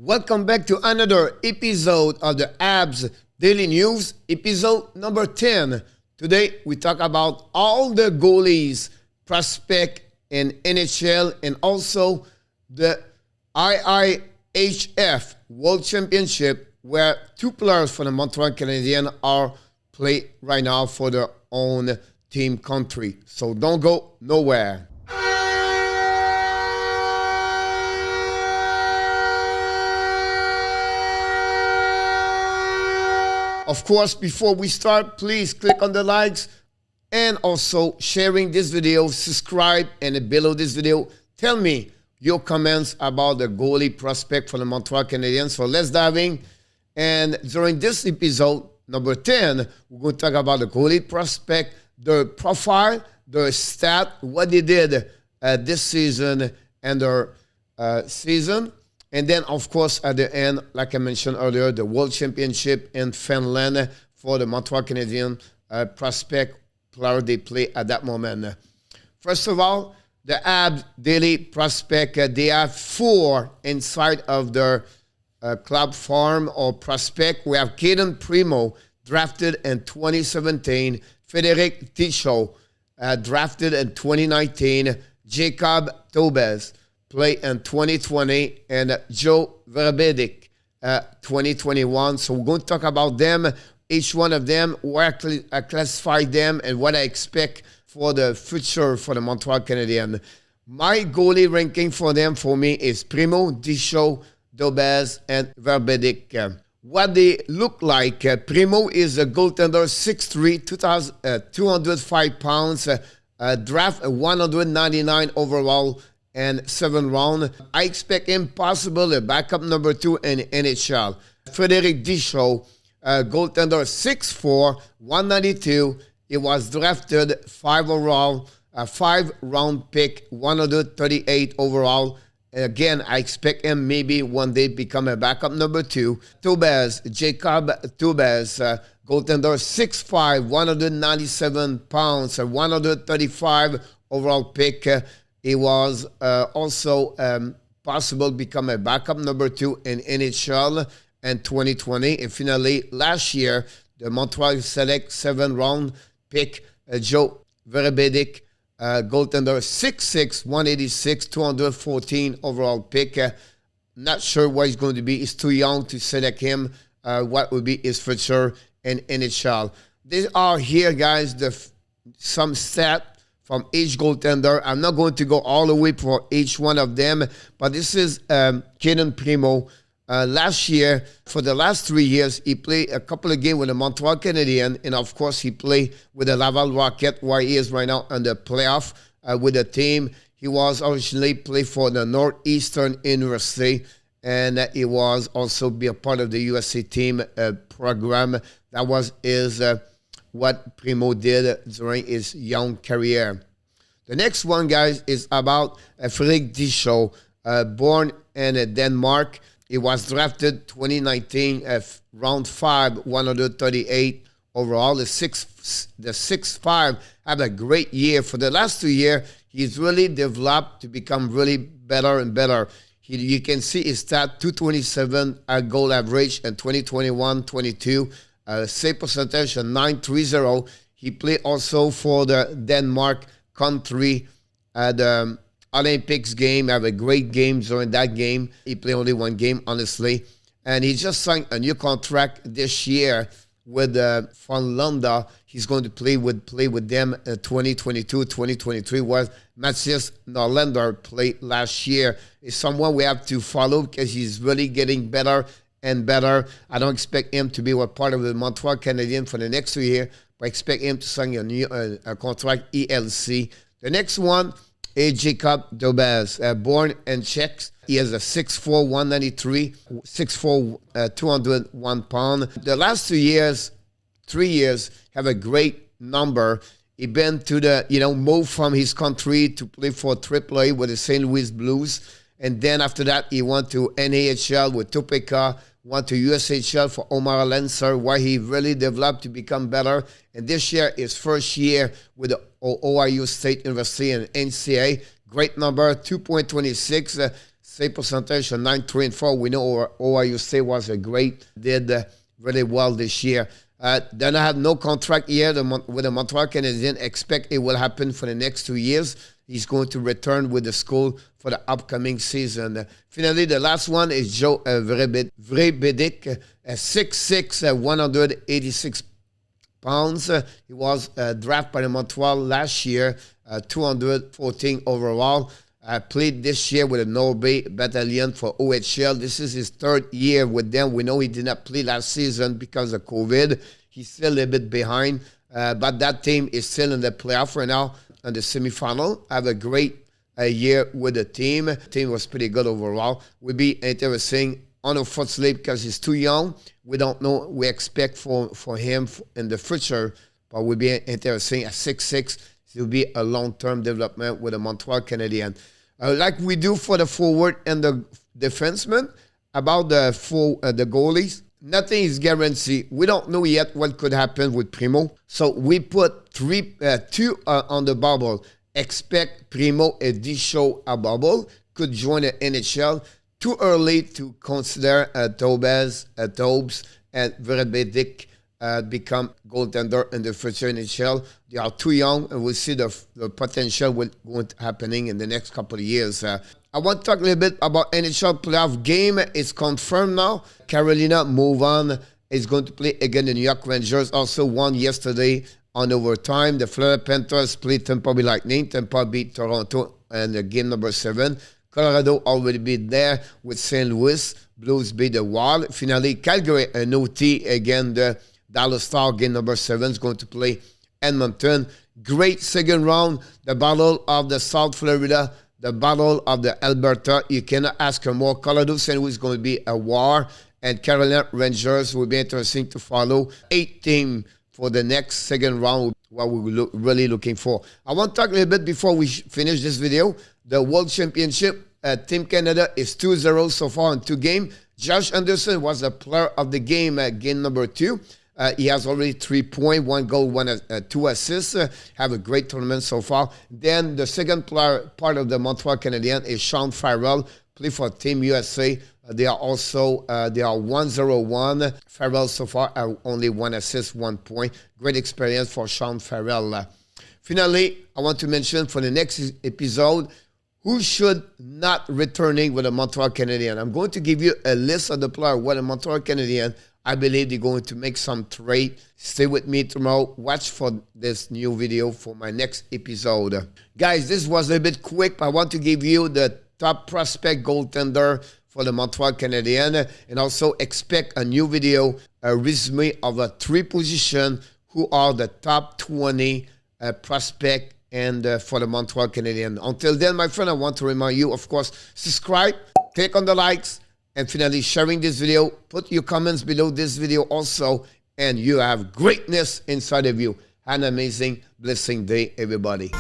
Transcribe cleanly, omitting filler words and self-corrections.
Welcome back to another episode of the Habs Daily News, episode number 10. Today, we talk about all the goalies, prospect in NHL, and also the IIHF World Championship, where two players from the Montreal Canadiens are playing right now for their own team country. So don't go nowhere. Of course, before we start, please click on the likes and also sharing this video, subscribe, and below this video, tell me your comments about the goalie prospect for the Montreal Canadiens. So let's dive in. And during this episode, number 10, we're going to talk about the goalie prospect, their profile, their stat, what they did this season and their season. And then, of course, at the end, like I mentioned earlier, the World Championship in Finland for the Montreal Canadiens prospect player they play at that moment. First of all, the Habs daily prospect, they have 4 inside of their club farm or prospect. We have CAYDEN PRIMEAU, drafted in 2017. FREDERIK DICHOW, drafted in 2019. JAKUB DOBES, play in 2020, and VRBETIC 2021. So we're going to talk about them, each one of them, where I classify them, and what I expect for the future for the Montreal Canadiens. My goalie ranking for them, for me, is PRIMEAU, DICHOW, DOBES, and VRBETIC. What they look like, PRIMEAU is a goaltender, 6'3", 205 pounds, draft 199 overall, and 7 round. I expect him possible a backup number 2 in NHL. FREDERIK DICHOW, goaltender, 6'4", 192. He was drafted 5 overall, 5 round pick, 138 overall. Again, I expect him maybe one day become a backup number 2. DOBES, JAKUB DOBES, goaltender, 6'5", 197 pounds, 135 overall pick. He was also possible become a backup number 2 in NHL in 2020. And finally, last year, the Montreal select 7 round pick, Joe VRBETIC, goaltender, 6'6", 186, 214 overall pick. Not sure what he's going to be. He's too young to select him. What will be his future in NHL? These are here, guys, some stats from each goaltender. I'm not going to go all the way for each one of them, but this is CAYDEN PRIMEAU. Last year, for the last 3 years, he played a couple of games with the Montreal Canadiens, and of course, he played with the Laval Rocket, where he is right now in the playoff with the team. He was originally played for the Northeastern University, and he was also be a part of the USA team program. That was his what PRIMEAU did during his young career. The next one, guys, is about FREDERIK DICHOW, born in Denmark. He was drafted 2019, round 5, 138 overall. The 6'5" had a great year. For the last 2 years, he's really developed to become really better and better. You can see his stat, 227 goal average in 2021-22. Save percentage of 930. He played also for the Denmark country at the Olympics game. Have a great game during that game. He played only 1 game, honestly. And he just signed a new contract this year with Finland. He's going to play with them 2022-2023, where Mattias Norlinder played last year. Is someone we have to follow because he's really getting better and better. I don't expect him to be a part of the Montreal Canadiens for the next 2 years, but I expect him to sign a new contract, ELC. The next one is JAKUB DOBES, born in Czech. He has a 6'4", 193, 6'4", 201 pound. The last 3 years, have a great number. He been to the, moved from his country to play for AAA with the St. Louis Blues. And then after that, he went to NHL with Topeka, went to USHL for Omar Lancer, where he really developed to become better. And this year, his first year with the Ohio State University and NCAA. Great number, 2.26, save percentage of 9.3-4. We know Ohio State was a great, did really well this year. Then I have no contract yet with the Montreal Canadiens. Expect it will happen for the next 2 years. He's going to return with the school for the upcoming season. Finally, the last one is Joe VRBETIC, 6'6", 186 pounds. He was drafted by the Montreal last year, 214 overall. Played this year with the Norway Battalion for OHL. This is his 3rd year with them. We know he did not play last season because of COVID. He's still a little bit behind, but that team is still in the playoff right now in the semifinal. Have a great year with the team. The team was pretty good overall. Will be interesting on a foot sleep because he's too young. We don't know what we expect for him in the future, but will be interesting at 6'6". It will be a long-term development with the Montreal Canadiens. Like we do for the forward and the defenseman, about the goalies, nothing is guaranteed. We don't know yet what could happen with PRIMEAU. So we put two on the bubble. Expect PRIMEAU and DICHOW a bubble. Could join the NHL. Too early to consider DOBES, and VRBETIC become goaltender in the future NHL. They are too young, and we'll see the potential going to happening in the next couple of years. I want to talk a little bit about NHL playoff game. It's confirmed now. Carolina move on. Is going to play again the New York Rangers. Also won yesterday on overtime. The Florida Panthers played Tampa Bay Lightning. Tampa beat Toronto in game number 7. Colorado already beat there with St. Louis. Blues beat the Wild. Finally, Calgary, an OT again. The Dallas Star, game number 7, is going to play Edmonton. Great second round. The Battle of the South Florida. The Battle of the Alberta. You cannot ask for more. Colorado, St. Louis is going to be a war. And Carolina Rangers will be interesting to follow. 8 teams for the next second round, what we're really looking for. I want to talk a little bit before we finish this video. The World Championship, Team Canada is 2-0 so far in 2 games. Josh Anderson was the player of the game at game number 2. He has already 3 points, 1 goal, 2 assists. Have a great tournament so far. Then the second player, part of the Montreal Canadiens, is Sean Farrell, play for Team USA. They are also 1-0-1. Farrell so far only 1 assist, 1 point. Great experience for Sean Farrell. Finally, I want to mention for the next episode, who should not returning with the Montreal Canadiens. I'm going to give you a list of the players with the Montreal Canadiens. I believe they're going to make some trade. Stay with me tomorrow. Watch for this new video for my next episode. Guys, this was a bit quick, but I want to give you the top prospect goaltender for the Montreal Canadiens, and also expect a new video, a resume of a 3 position who are the top 20 prospect and for the Montreal Canadiens. Until then, my friend, I want to remind you, of course, subscribe, click on the likes, and finally sharing this video. Put your comments below this video also, and you have greatness inside of you. Have an amazing, blessing day, everybody.